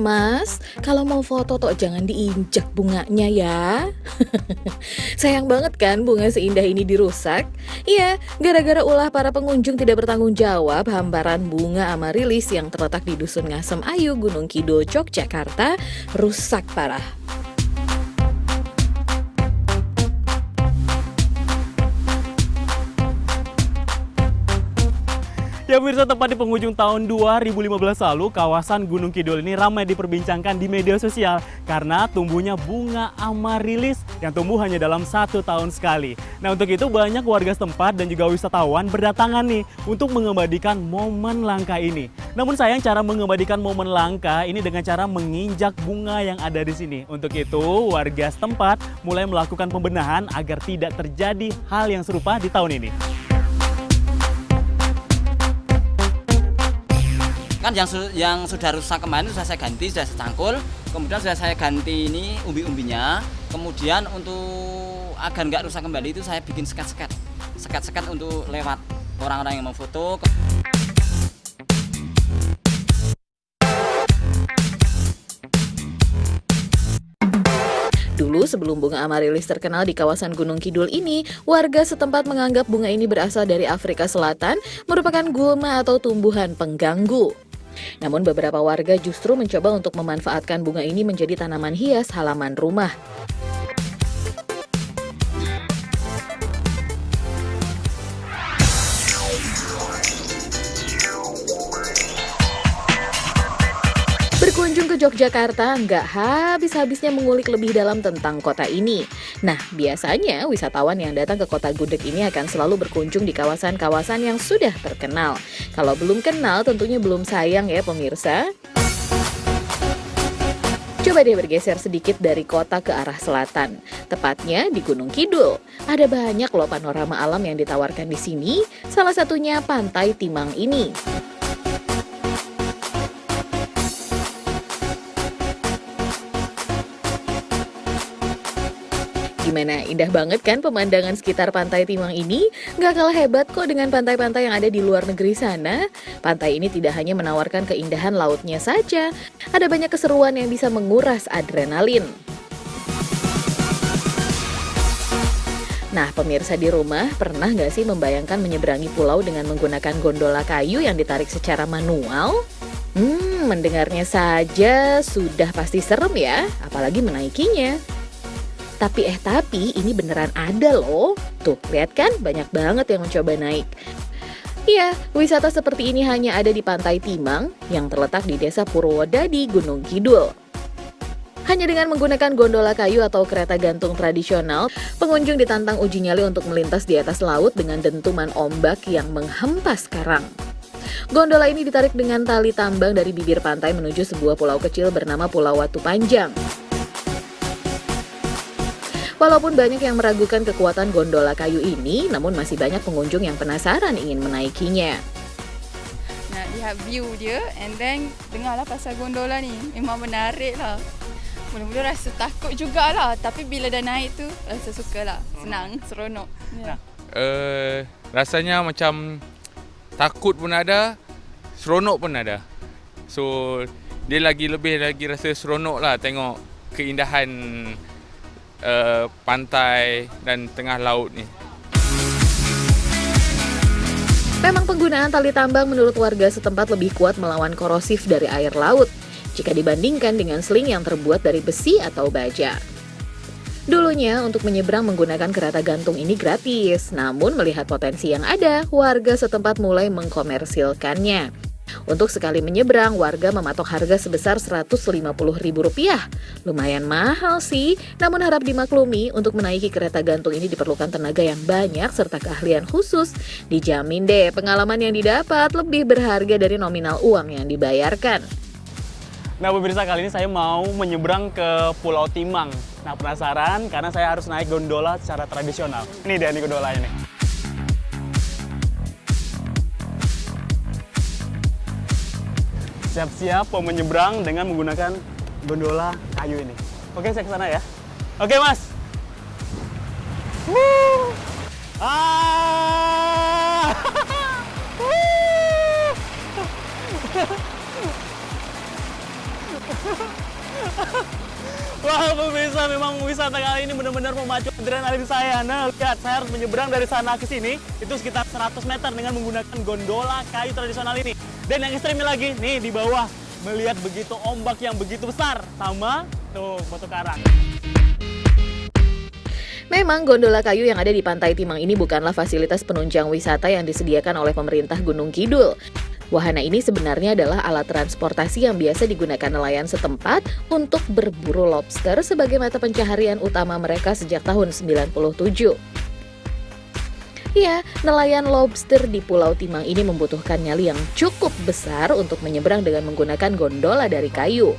Mas, kalau mau foto tuh jangan diinjak bunganya ya. Sayang banget kan bunga seindah ini dirusak? Iya, gara-gara ulah para pengunjung tidak bertanggung jawab, hamparan bunga amarilis yang terletak di Dusun Ngasem Ayu, Gunung Kidul, Yogyakarta rusak parah. Ya pemirsa, tepat di penghujung tahun 2015 lalu, kawasan Gunung Kidul ini ramai diperbincangkan di media sosial karena tumbuhnya bunga amarilis yang tumbuh hanya dalam 1 tahun sekali. Nah, untuk itu banyak warga setempat dan juga wisatawan berdatangan nih untuk mengabadikan momen langka ini. Namun sayang, cara mengabadikan momen langka ini dengan cara menginjak bunga yang ada di sini. Untuk itu, warga setempat mulai melakukan pembenahan agar tidak terjadi hal yang serupa di tahun ini. Kan yang sudah rusak kemarin sudah saya ganti, sudah saya cangkul, kemudian sudah saya ganti ini umbi-umbinya, kemudian untuk agar nggak rusak kembali itu saya bikin sekat-sekat untuk lewat orang-orang yang mau foto. Dulu sebelum bunga amarilis terkenal di kawasan Gunung Kidul ini, warga setempat menganggap bunga ini berasal dari Afrika Selatan, merupakan gulma atau tumbuhan pengganggu. Namun beberapa warga justru mencoba untuk memanfaatkan bunga ini menjadi tanaman hias halaman rumah. Berkunjung ke Yogyakarta nggak habis-habisnya mengulik lebih dalam tentang kota ini. Nah, biasanya wisatawan yang datang ke kota gudeg ini akan selalu berkunjung di kawasan-kawasan yang sudah terkenal. Kalau belum kenal tentunya belum sayang ya pemirsa. Coba deh bergeser sedikit dari kota ke arah selatan, tepatnya di Gunung Kidul. Ada banyak loh panorama alam yang ditawarkan di sini, salah satunya Pantai Timang ini. Gimana, indah banget kan pemandangan sekitar Pantai Timang ini? Nggak kalah hebat kok dengan pantai-pantai yang ada di luar negeri sana. Pantai ini tidak hanya menawarkan keindahan lautnya saja, ada banyak keseruan yang bisa menguras adrenalin. Nah, pemirsa di rumah, pernah nggak sih membayangkan menyeberangi pulau dengan menggunakan gondola kayu yang ditarik secara manual? Mendengarnya saja sudah pasti serem ya, apalagi menaikinya. Tapi ini beneran ada loh. Tuh, lihat kan banyak banget yang mencoba naik. Iya, wisata seperti ini hanya ada di Pantai Timang yang terletak di Desa Purwodadi, Gunung Kidul. Hanya dengan menggunakan gondola kayu atau kereta gantung tradisional, pengunjung ditantang uji nyali untuk melintas di atas laut dengan dentuman ombak yang menghempas karang. Gondola ini ditarik dengan tali tambang dari bibir pantai menuju sebuah pulau kecil bernama Pulau Watu Panjang. Walaupun banyak yang meragukan kekuatan gondola kayu ini, namun masih banyak pengunjung yang penasaran ingin menaikinya. Nak lihat view dia and then dengarlah pasal gondola ni. Memang menarik lah. Mula-mula rasa takut jugalah, tapi bila dah naik tu rasa sukalah. Senang, seronok. Ya. Rasanya macam takut pun ada, seronok pun ada. So dia lebih lagi rasa seronok lah tengok keindahan pantai dan tengah laut ni. Memang penggunaan tali tambang menurut warga setempat lebih kuat melawan korosif dari air laut jika dibandingkan dengan seling yang terbuat dari besi atau baja. Dulunya untuk menyeberang menggunakan kereta gantung ini gratis, namun melihat potensi yang ada, warga setempat mulai mengkomersilkannya. Untuk sekali menyeberang, warga mematok harga sebesar Rp150.000. Lumayan mahal sih, namun harap dimaklumi untuk menaiki kereta gantung ini diperlukan tenaga yang banyak serta keahlian khusus. Dijamin deh pengalaman yang didapat lebih berharga dari nominal uang yang dibayarkan. Nah pemirsa, kali ini saya mau menyeberang ke Pulau Timang. Nah penasaran karena saya harus naik gondola secara tradisional. Ini dia nih gondolanya nih. Siap-siap mau menyeberang dengan menggunakan gondola kayu ini. Oke, saya ke sana ya. Oke, Mas. Woo! Ah! Woo! Wah, pemirsa, memang wisata kali ini benar-benar memacu adrenalin saya. Nah, lihat, saya harus menyeberang dari sana ke sini, itu sekitar 100 meter dengan menggunakan gondola kayu tradisional ini. Dan yang ekstrimnya lagi, nih di bawah, melihat begitu ombak yang begitu besar, sama tuh batu karang. Memang gondola kayu yang ada di Pantai Timang ini bukanlah fasilitas penunjang wisata yang disediakan oleh pemerintah Gunung Kidul. Wahana ini sebenarnya adalah alat transportasi yang biasa digunakan nelayan setempat untuk berburu lobster sebagai mata pencaharian utama mereka sejak tahun 97. Ya, nelayan lobster di Pulau Timang ini membutuhkan nyali yang cukup besar untuk menyeberang dengan menggunakan gondola dari kayu.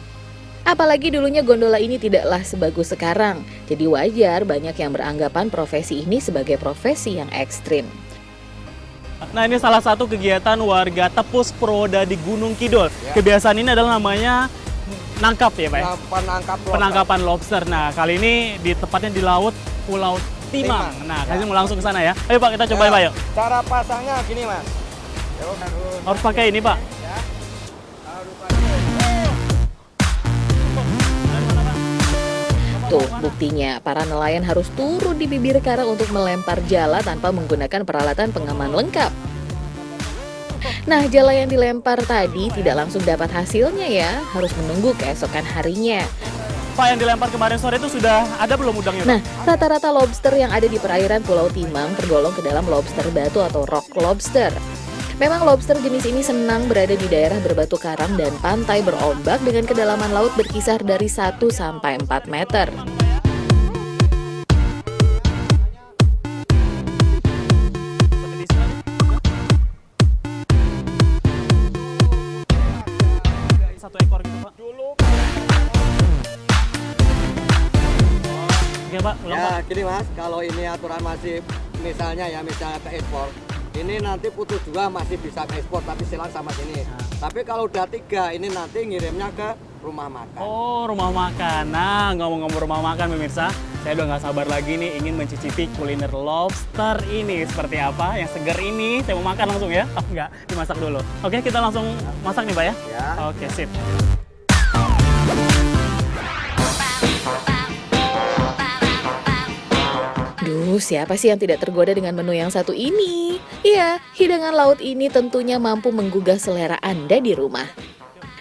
Apalagi dulunya gondola ini tidaklah sebagus sekarang, jadi wajar banyak yang beranggapan profesi ini sebagai profesi yang ekstrim. Nah, ini salah satu kegiatan warga Tepus Proda di Gunung Kidul. Kebiasaan ini adalah namanya nangkap ya, Pak? Penangkapan lobster. Nah, kali ini tepatnya di laut Pulau Timang. Nah, kasih mau langsung ke sana ya. Ayo Pak, kita coba ya, Pak, yuk. Cara pasangnya gini, Mas. Harus pakai ini, Pak. Tuh, buktinya para nelayan harus turun di bibir karang untuk melempar jala tanpa menggunakan peralatan pengaman lengkap. Nah, jala yang dilempar tadi tidak langsung dapat hasilnya ya, harus menunggu keesokan harinya. Pak, yang dilempar kemarin sore itu sudah ada belum udangnya, Pak? Nah, rata-rata lobster yang ada di perairan Pulau Timang tergolong ke dalam lobster batu atau rock lobster. Memang lobster jenis ini senang berada di daerah berbatu karang dan pantai berombak dengan kedalaman laut berkisar dari 1 sampai 4 meter. Satu ekor gitu, Pak. Oke, Pak, ulang, Pak. Ya, gini Mas, kalau ini aturan masih misalnya ke ekspor, ini nanti putus 2 masih bisa ke ekspor tapi silang sama sini. Tapi kalau udah 3 ini nanti ngirimnya ke rumah makan. Oh, rumah makan. Nah, ngomong-ngomong rumah makan pemirsa, saya udah nggak sabar lagi nih ingin mencicipi kuliner lobster ini. Seperti apa? Yang segar ini, saya mau makan langsung ya. Oh, enggak, dimasak dulu. Oke, kita langsung masak nih, Pak ya? Ya. Oke, sip. Duh, siapa sih yang tidak tergoda dengan menu yang satu ini? Iya, hidangan laut ini tentunya mampu menggugah selera Anda di rumah.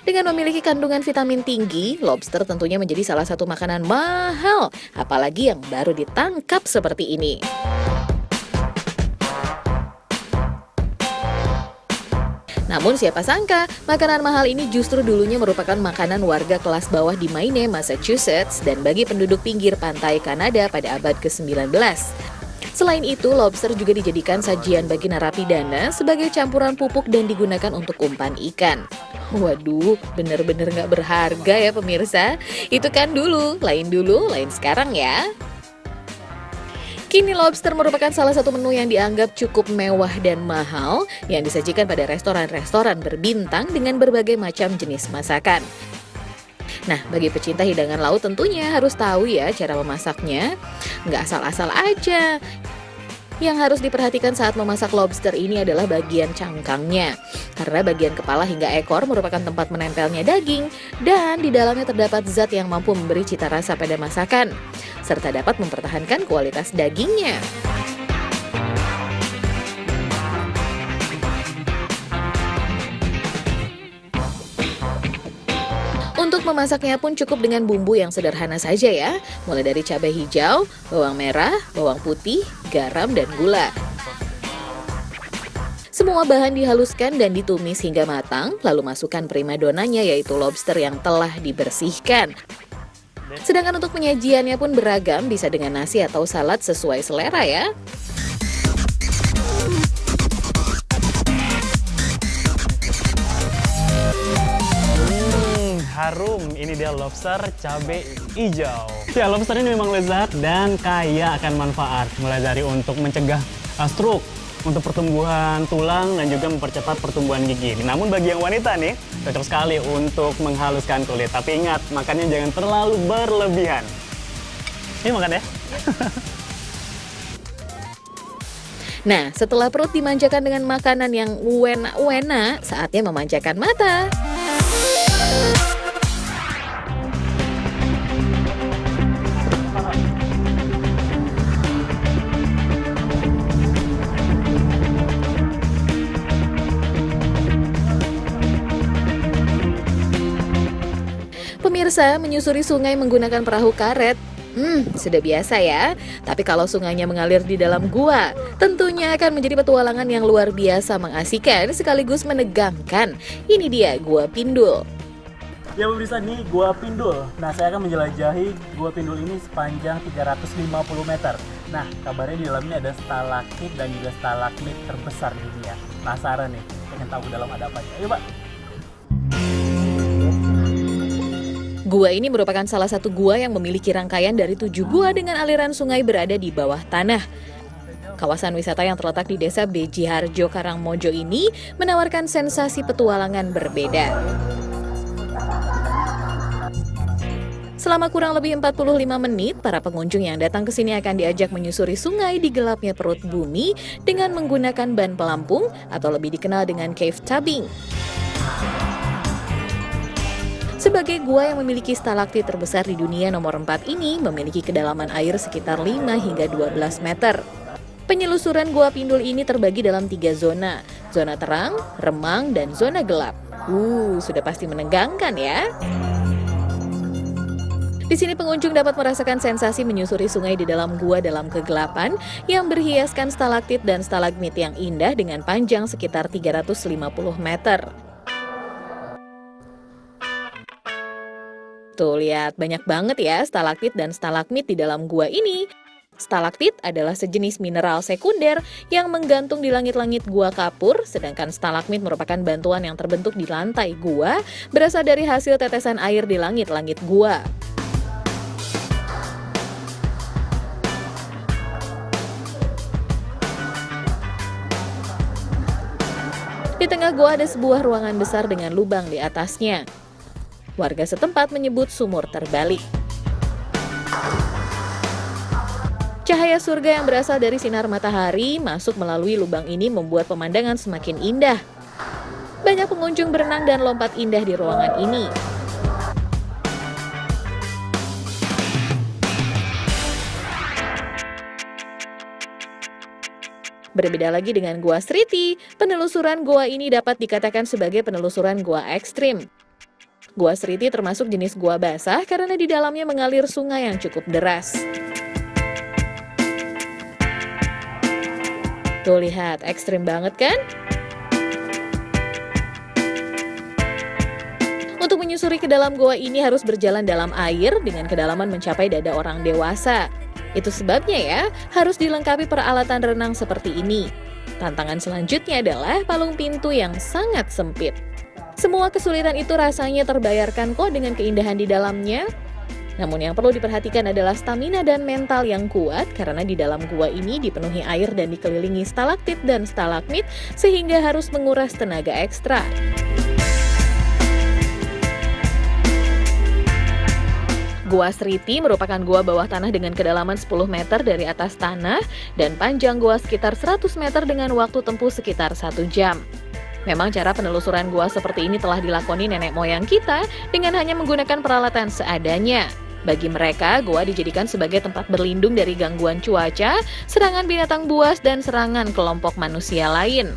Dengan memiliki kandungan vitamin tinggi, lobster tentunya menjadi salah satu makanan mahal, apalagi yang baru ditangkap seperti ini. Namun siapa sangka, makanan mahal ini justru dulunya merupakan makanan warga kelas bawah di Maine, Massachusetts, dan bagi penduduk pinggir pantai Kanada pada abad ke-19. Selain itu, lobster juga dijadikan sajian bagi narapidana sebagai campuran pupuk dan digunakan untuk umpan ikan. Waduh, bener-bener nggak berharga ya pemirsa. Itu kan dulu, lain sekarang ya. Kini lobster merupakan salah satu menu yang dianggap cukup mewah dan mahal yang disajikan pada restoran-restoran berbintang dengan berbagai macam jenis masakan. Nah, bagi pecinta hidangan laut tentunya harus tahu ya cara memasaknya. Nggak asal-asal aja. Yang harus diperhatikan saat memasak lobster ini adalah bagian cangkangnya. Karena bagian kepala hingga ekor merupakan tempat menempelnya daging dan di dalamnya terdapat zat yang mampu memberi cita rasa pada masakan, serta dapat mempertahankan kualitas dagingnya. Untuk memasaknya pun cukup dengan bumbu yang sederhana saja ya, mulai dari cabai hijau, bawang merah, bawang putih, garam, dan gula. Semua bahan dihaluskan dan ditumis hingga matang, lalu masukkan primadonanya yaitu lobster yang telah dibersihkan. Sedangkan untuk penyajiannya pun beragam, bisa dengan nasi atau salad sesuai selera ya. Harum, ini dia lobster cabai hijau. Ya, lobster ini memang lezat dan kaya akan manfaat. Mulai dari untuk mencegah stroke, untuk pertumbuhan tulang dan juga mempercepat pertumbuhan gigi. Namun bagi yang wanita nih, cocok sekali untuk menghaluskan kulit. Tapi ingat, makannya jangan terlalu berlebihan. Ini makan ya. Nah, setelah perut dimanjakan dengan makanan yang wena-wena, saatnya memanjakan mata. Masa menyusuri sungai menggunakan perahu karet? Sudah biasa ya. Tapi kalau sungainya mengalir di dalam gua, tentunya akan menjadi petualangan yang luar biasa mengasihkan sekaligus menegangkan. Ini dia Gua Pindul. Ya pemirsa, ini Gua Pindul. Nah, saya akan menjelajahi Gua Pindul ini sepanjang 350 meter. Nah, kabarnya di dalamnya ada stalaktit dan juga stalagmit terbesar di dunia. Penasaran nih, pengen tahu dalam ada apa aja. Ayo Pak. Gua ini merupakan salah satu gua yang memiliki rangkaian dari 7 gua dengan aliran sungai berada di bawah tanah. Kawasan wisata yang terletak di desa Bejiharjo, Karangmojo ini menawarkan sensasi petualangan berbeda. Selama kurang lebih 45 menit, para pengunjung yang datang ke sini akan diajak menyusuri sungai di gelapnya perut bumi dengan menggunakan ban pelampung atau lebih dikenal dengan cave tubing. Sebagai gua yang memiliki stalaktit terbesar di dunia nomor 4 ini memiliki kedalaman air sekitar 5 hingga 12 meter. Penyelusuran Gua Pindul ini terbagi dalam 3 zona. Zona terang, remang, dan zona gelap. Sudah pasti menegangkan ya. Di sini pengunjung dapat merasakan sensasi menyusuri sungai di dalam gua dalam kegelapan yang berhiaskan stalaktit dan stalagmit yang indah dengan panjang sekitar 350 meter. Tuh lihat, banyak banget ya stalaktit dan stalagmit di dalam gua ini. Stalaktit adalah sejenis mineral sekunder yang menggantung di langit-langit gua kapur, sedangkan stalagmit merupakan bantuan yang terbentuk di lantai gua, berasal dari hasil tetesan air di langit-langit gua. Di tengah gua ada sebuah ruangan besar dengan lubang di atasnya. Warga setempat menyebut sumur terbalik. Cahaya surga yang berasal dari sinar matahari masuk melalui lubang ini membuat pemandangan semakin indah. Banyak pengunjung berenang dan lompat indah di ruangan ini. Berbeda lagi dengan Gua Sriti, penelusuran gua ini dapat dikatakan sebagai penelusuran gua ekstrim. Gua Sriti termasuk jenis gua basah karena di dalamnya mengalir sungai yang cukup deras. Tuh lihat, ekstrim banget kan? Untuk menyusuri ke dalam gua ini harus berjalan dalam air dengan kedalaman mencapai dada orang dewasa. Itu sebabnya ya, harus dilengkapi peralatan renang seperti ini. Tantangan selanjutnya adalah palung pintu yang sangat sempit. Semua kesulitan itu rasanya terbayarkan kok dengan keindahan di dalamnya. Namun yang perlu diperhatikan adalah stamina dan mental yang kuat karena di dalam gua ini dipenuhi air dan dikelilingi stalaktit dan stalagmit sehingga harus menguras tenaga ekstra. Gua Sriti merupakan gua bawah tanah dengan kedalaman 10 meter dari atas tanah dan panjang gua sekitar 100 meter dengan waktu tempuh sekitar 1 jam. Memang cara penelusuran gua seperti ini telah dilakoni nenek moyang kita dengan hanya menggunakan peralatan seadanya. Bagi mereka, gua dijadikan sebagai tempat berlindung dari gangguan cuaca, serangan binatang buas, dan serangan kelompok manusia lain.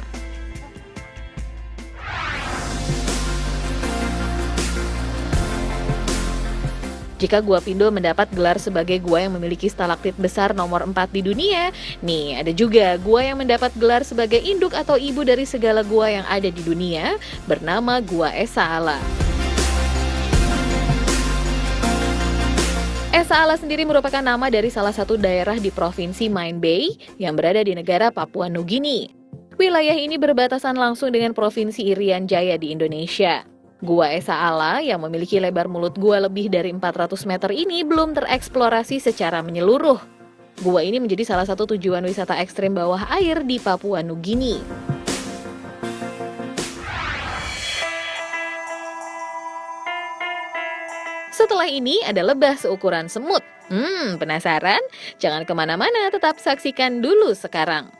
Jika Gua Pindul mendapat gelar sebagai gua yang memiliki stalaktit besar nomor 4 di dunia, nih ada juga gua yang mendapat gelar sebagai induk atau ibu dari segala gua yang ada di dunia, bernama Gua Esa Ala. Esa Ala sendiri merupakan nama dari salah satu daerah di Provinsi Mine Bay yang berada di negara Papua Nugini. Wilayah ini berbatasan langsung dengan Provinsi Irian Jaya di Indonesia. Gua Esa Ala yang memiliki lebar mulut gua lebih dari 400 meter ini belum tereksplorasi secara menyeluruh. Gua ini menjadi salah satu tujuan wisata ekstrim bawah air di Papua Nugini. Setelah ini ada lebah seukuran semut. Penasaran? Jangan kemana-mana, tetap saksikan dulu sekarang.